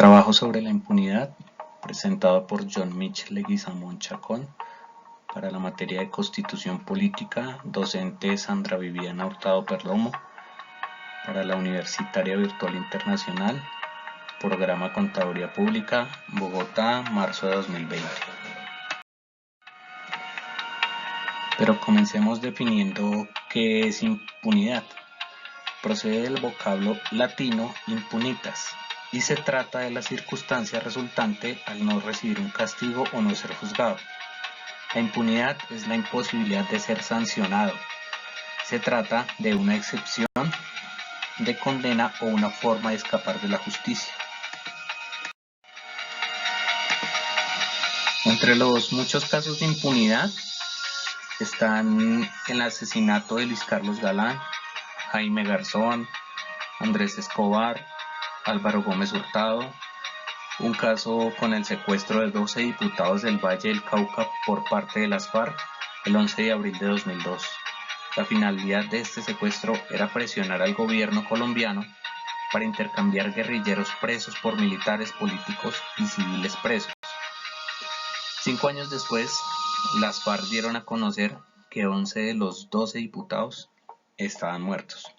Trabajo sobre la impunidad, presentado por John Mitch Leguizamón Chacón, para la materia de Constitución Política, docente Sandra Viviana Hurtado Perdomo, para la Universitaria Virtual Internacional, Programa Contaduría Pública, Bogotá, marzo de 2020. Pero comencemos definiendo qué es impunidad. Procede del vocablo latino impunitas y se trata de la circunstancia resultante al no recibir un castigo o no ser juzgado. La impunidad es la imposibilidad de ser sancionado. Se trata de una excepción de condena o una forma de escapar de la justicia. Entre los muchos casos de impunidad están el asesinato de Luis Carlos Galán, Jaime Garzón, Andrés Escobar, Álvaro Gómez Hurtado, un caso con el secuestro de 12 diputados del Valle del Cauca por parte de las FARC el 11 de abril de 2002. La finalidad de este secuestro era presionar al gobierno colombiano para intercambiar guerrilleros presos por militares políticos y civiles presos. 5 años después, las FARC dieron a conocer que 11 de los 12 diputados estaban muertos.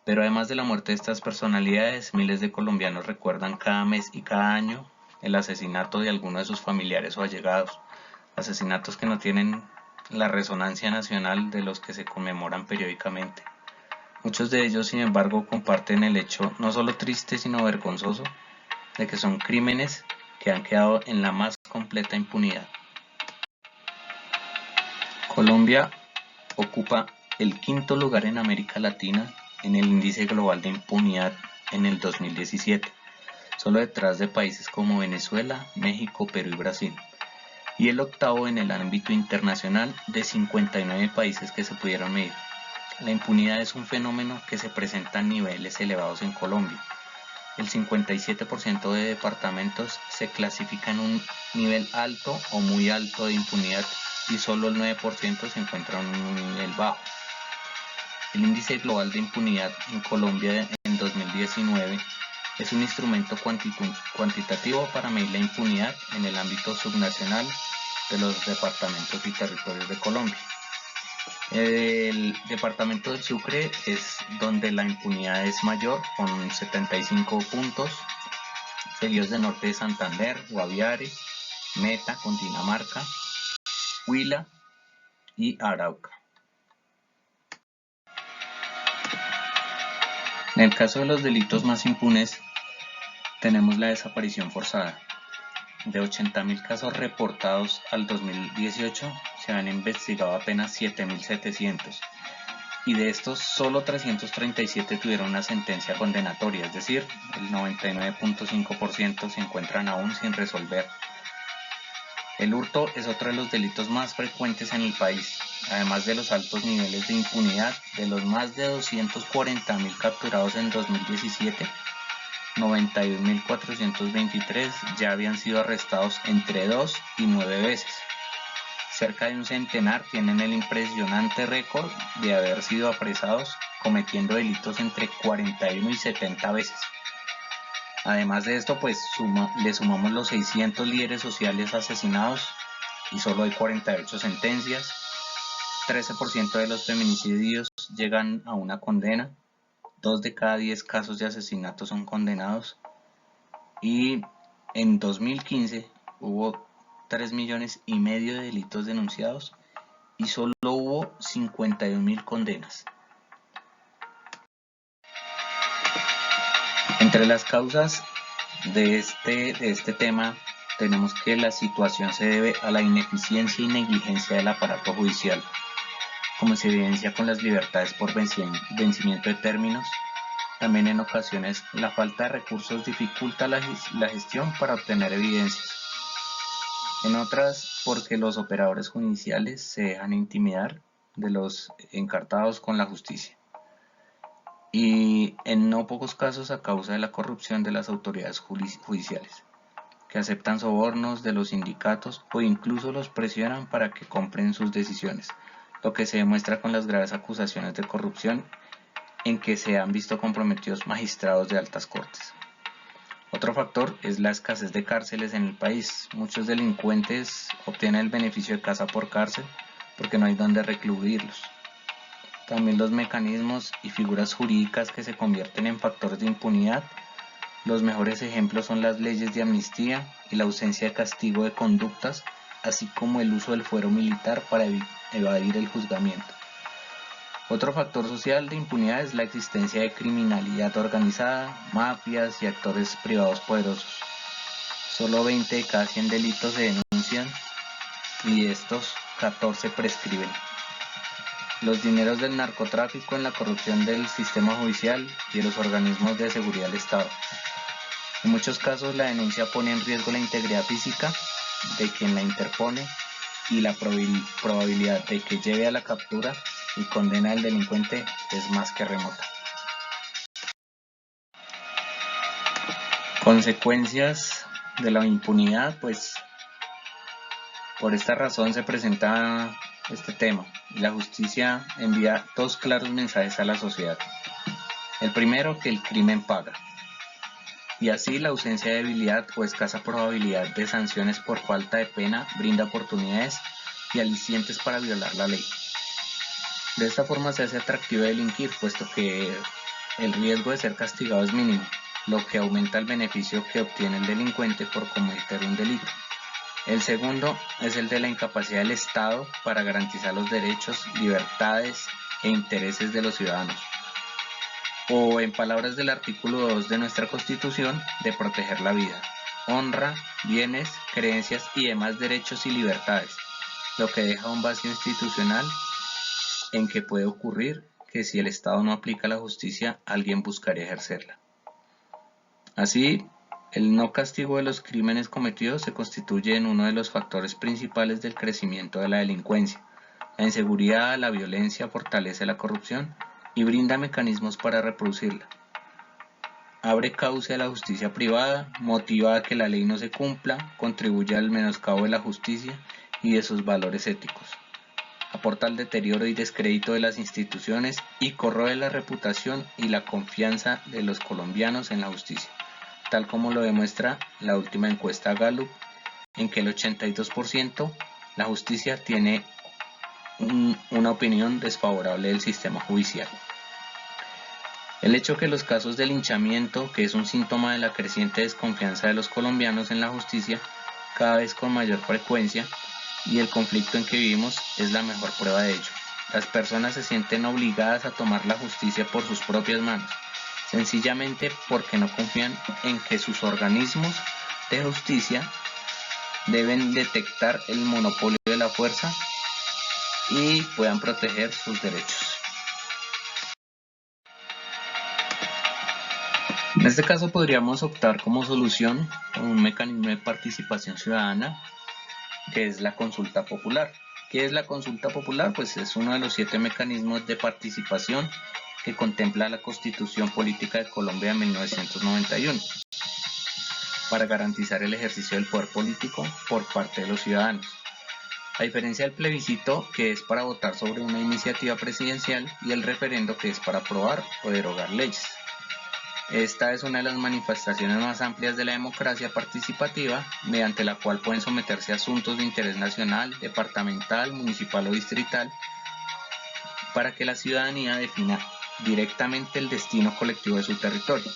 Pero además de la muerte de estas personalidades, miles de colombianos recuerdan cada mes y cada año el asesinato de alguno de sus familiares o allegados, asesinatos que no tienen la resonancia nacional de los que se conmemoran periódicamente. Muchos de ellos, sin embargo, comparten el hecho no solo triste sino vergonzoso de que son crímenes que han quedado en la más completa impunidad. Colombia ocupa el 5º lugar en América Latina en el índice global de impunidad en el 2017, solo detrás de países como Venezuela, México, Perú y Brasil, y el 8º en el ámbito internacional de 59 países que se pudieron medir. La impunidad es un fenómeno que se presenta a niveles elevados en Colombia. El 57% de departamentos se clasifica en un nivel alto o muy alto de impunidad y solo el 9% se encuentra en un nivel bajo. El índice global de impunidad en Colombia en 2019 es un instrumento cuantitativo para medir la impunidad en el ámbito subnacional de los departamentos y territorios de Colombia. El departamento del Sucre es donde la impunidad es mayor, con 75 puntos, seguidos de norte de Santander, Guaviare, Meta, Cundinamarca, Huila y Arauca. En el caso de los delitos más impunes, tenemos la desaparición forzada. De 80.000 casos reportados al 2018, se han investigado apenas 7.700, y de estos solo 337 tuvieron una sentencia condenatoria, es decir, el 99.5% se encuentran aún sin resolver. El hurto es otro de los delitos más frecuentes en el país. Además de los altos niveles de impunidad, de los más de 240.000 capturados en 2017, 91.423 ya habían sido arrestados entre 2 y 9 veces. Cerca de un centenar tienen el impresionante récord de haber sido apresados cometiendo delitos entre 41 y 70 veces. Además de esto, le sumamos los 600 líderes sociales asesinados y solo hay 48 sentencias. 13% de los feminicidios llegan a una condena. 2 de cada 10 casos de asesinato son condenados. Y en 2015 hubo 3,5 millones de delitos denunciados y solo hubo 51.000 condenas. Entre las causas de este tema tenemos que la situación se debe a la ineficiencia y negligencia del aparato judicial, como se evidencia con las libertades por vencimiento de términos. También en ocasiones la falta de recursos dificulta la gestión para obtener evidencias. En otras, porque los operadores judiciales se dejan intimidar de los encartados con la justicia. Y en no pocos casos a causa de la corrupción de las autoridades judiciales, que aceptan sobornos de los sindicatos o incluso los presionan para que compren sus decisiones, lo que se demuestra con las graves acusaciones de corrupción en que se han visto comprometidos magistrados de altas cortes. Otro factor es la escasez de cárceles en el país. Muchos delincuentes obtienen el beneficio de casa por cárcel porque no hay donde recluirlos. También los mecanismos y figuras jurídicas que se convierten en factores de impunidad. Los mejores ejemplos son las leyes de amnistía y la ausencia de castigo de conductas, así como el uso del fuero militar para evadir el juzgamiento. Otro factor social de impunidad es la existencia de criminalidad organizada, mafias y actores privados poderosos. Solo 20 de cada 100 delitos se denuncian y de estos 14 prescriben. Los dineros del narcotráfico en la corrupción del sistema judicial y de los organismos de seguridad del Estado. En muchos casos la denuncia pone en riesgo la integridad física de quien la interpone y la probabilidad de que lleve a la captura y condena al delincuente es más que remota. Consecuencias de la impunidad, pues por esta razón se presenta este tema. La justicia envía dos claros mensajes a la sociedad. El primero, que el crimen paga. Y así la ausencia de debilidad o escasa probabilidad de sanciones por falta de pena brinda oportunidades y alicientes para violar la ley. De esta forma se hace atractivo delinquir, puesto que el riesgo de ser castigado es mínimo, lo que aumenta el beneficio que obtiene el delincuente por cometer un delito. El segundo es el de la incapacidad del Estado para garantizar los derechos, libertades e intereses de los ciudadanos. O en palabras del artículo 2 de nuestra Constitución, de proteger la vida, honra, bienes, creencias y demás derechos y libertades, lo que deja un vacío institucional en que puede ocurrir que si el Estado no aplica la justicia, alguien buscaría ejercerla. Así, el no castigo de los crímenes cometidos se constituye en uno de los factores principales del crecimiento de la delincuencia. La inseguridad, la violencia fortalece la corrupción y brinda mecanismos para reproducirla. Abre cauce a la justicia privada, motiva a que la ley no se cumpla, contribuye al menoscabo de la justicia y de sus valores éticos. Aporta al deterioro y descrédito de las instituciones y corroe la reputación y la confianza de los colombianos en la justicia, tal como lo demuestra la última encuesta Gallup, en que el 82% la justicia tiene una opinión desfavorable del sistema judicial. El hecho que los casos de linchamiento, que es un síntoma de la creciente desconfianza de los colombianos en la justicia, cada vez con mayor frecuencia, y el conflicto en que vivimos es la mejor prueba de ello. Las personas se sienten obligadas a tomar la justicia por sus propias manos, sencillamente porque no confían en que sus organismos de justicia deben detectar el monopolio de la fuerza y puedan proteger sus derechos. En este caso podríamos optar como solución un mecanismo de participación ciudadana, que es la consulta popular. ¿Qué es la consulta popular? Pues es uno de los 7 mecanismos de participación que contempla la Constitución Política de Colombia de 1991 para garantizar el ejercicio del poder político por parte de los ciudadanos. A diferencia del plebiscito, que es para votar sobre una iniciativa presidencial, y el referendo, que es para aprobar o derogar leyes. Esta es una de las manifestaciones más amplias de la democracia participativa, mediante la cual pueden someterse a asuntos de interés nacional, departamental, municipal o distrital, para que la ciudadanía defina directamente el destino colectivo de su territorio.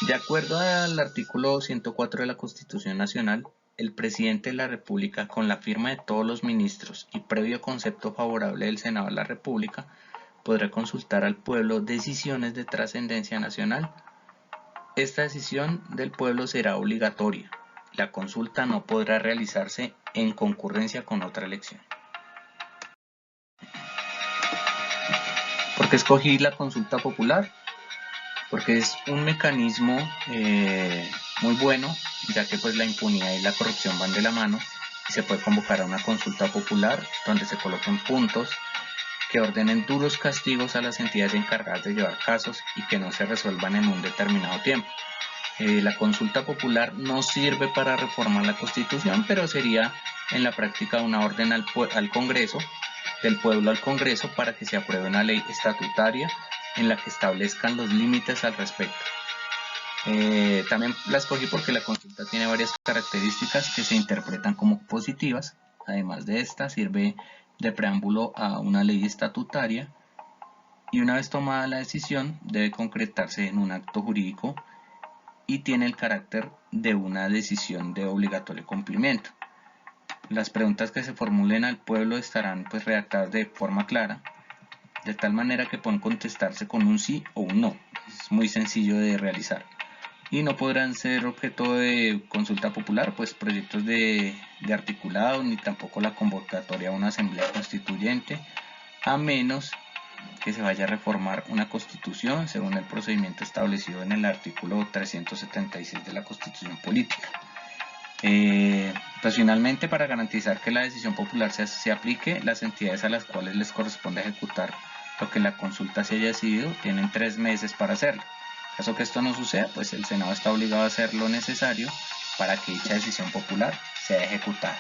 De acuerdo al artículo 104 de la Constitución Nacional, el presidente de la República, con la firma de todos los ministros y previo concepto favorable del Senado de la República, podrá consultar al pueblo decisiones de trascendencia nacional. Esta decisión del pueblo será obligatoria. La consulta no podrá realizarse en concurrencia con otra elección. ¿Por qué escogí la consulta popular? Porque es un mecanismo muy bueno, ya que pues la impunidad y la corrupción van de la mano, y se puede convocar a una consulta popular donde se coloquen puntos que ordenen duros castigos a las entidades encargadas de llevar casos y que no se resuelvan en un determinado tiempo. La consulta popular no sirve para reformar la Constitución, pero sería en la práctica una orden al Congreso, del pueblo al Congreso, para que se apruebe una ley estatutaria en la que establezcan los límites al respecto. También la escogí porque la consulta tiene varias características que se interpretan como positivas. Además de esta, sirve de preámbulo a una ley estatutaria y una vez tomada la decisión debe concretarse en un acto jurídico y tiene el carácter de una decisión de obligatorio cumplimiento. Las preguntas que se formulen al pueblo estarán redactadas de forma clara, de tal manera que puedan contestarse con un sí o un no. Es muy sencillo de realizar. Y no podrán ser objeto de consulta popular, pues proyectos de articulado, ni tampoco la convocatoria a una asamblea constituyente, a menos que se vaya a reformar una constitución según el procedimiento establecido en el artículo 376 de la Constitución Política. Pues finalmente, para garantizar que la decisión popular se aplique, las entidades a las cuales les corresponde ejecutar lo que la consulta se haya decidido tienen 3 meses para hacerlo. En caso que esto no suceda, pues el Senado está obligado a hacer lo necesario para que dicha decisión popular sea ejecutada.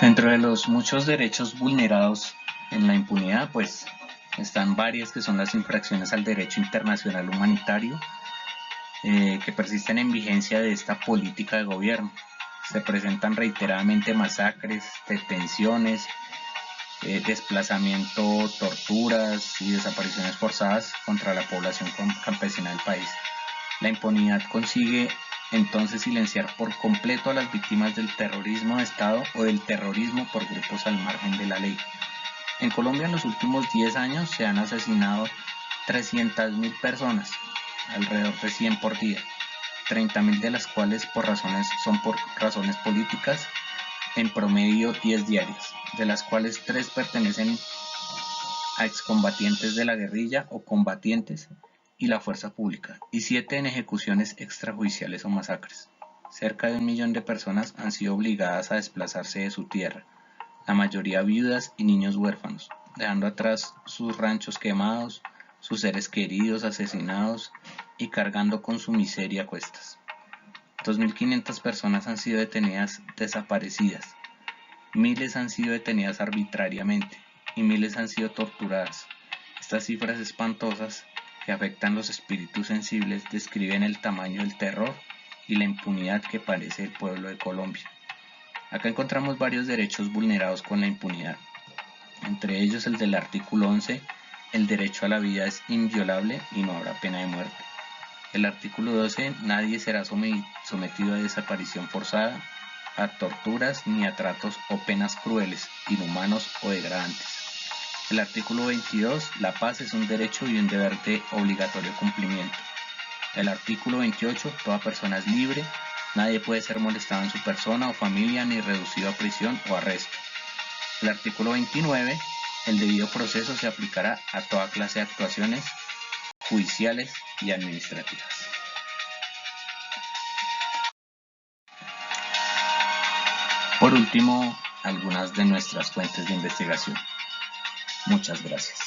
Dentro de los muchos derechos vulnerados en la impunidad, pues están varias que son las infracciones al derecho internacional humanitario que persisten en vigencia de esta política de gobierno. Se presentan reiteradamente masacres, detenciones, desplazamiento, torturas y desapariciones forzadas contra la población campesina del país. La impunidad consigue entonces silenciar por completo a las víctimas del terrorismo de Estado o del terrorismo por grupos al margen de la ley. En Colombia en los últimos 10 años se han asesinado 300.000 personas, alrededor de 100 por día, 30.000 de las cuales son por razones políticas, en promedio 10 diarias, de las cuales 3 pertenecen a excombatientes de la guerrilla o combatientes y la fuerza pública, y 7 en ejecuciones extrajudiciales o masacres. Cerca de 1 millón de personas han sido obligadas a desplazarse de su tierra, la mayoría viudas y niños huérfanos, dejando atrás sus ranchos quemados, sus seres queridos asesinados y cargando con su miseria a cuestas. 2.500 personas han sido detenidas desaparecidas, miles han sido detenidas arbitrariamente y miles han sido torturadas. Estas cifras espantosas que afectan los espíritus sensibles describen el tamaño del terror y la impunidad que padece el pueblo de Colombia. Acá encontramos varios derechos vulnerados con la impunidad, entre ellos el del artículo 11, el derecho a la vida es inviolable y no habrá pena de muerte. El artículo 12, nadie será sometido a desaparición forzada, a torturas ni a tratos o penas crueles, inhumanos o degradantes. El artículo 22, la paz es un derecho y un deber de obligatorio cumplimiento. El artículo 28, toda persona es libre, nadie puede ser molestado en su persona o familia ni reducido a prisión o arresto. El artículo 29, el debido proceso se aplicará a toda clase de actuaciones judiciales y administrativas. Por último, algunas de nuestras fuentes de investigación. Muchas gracias.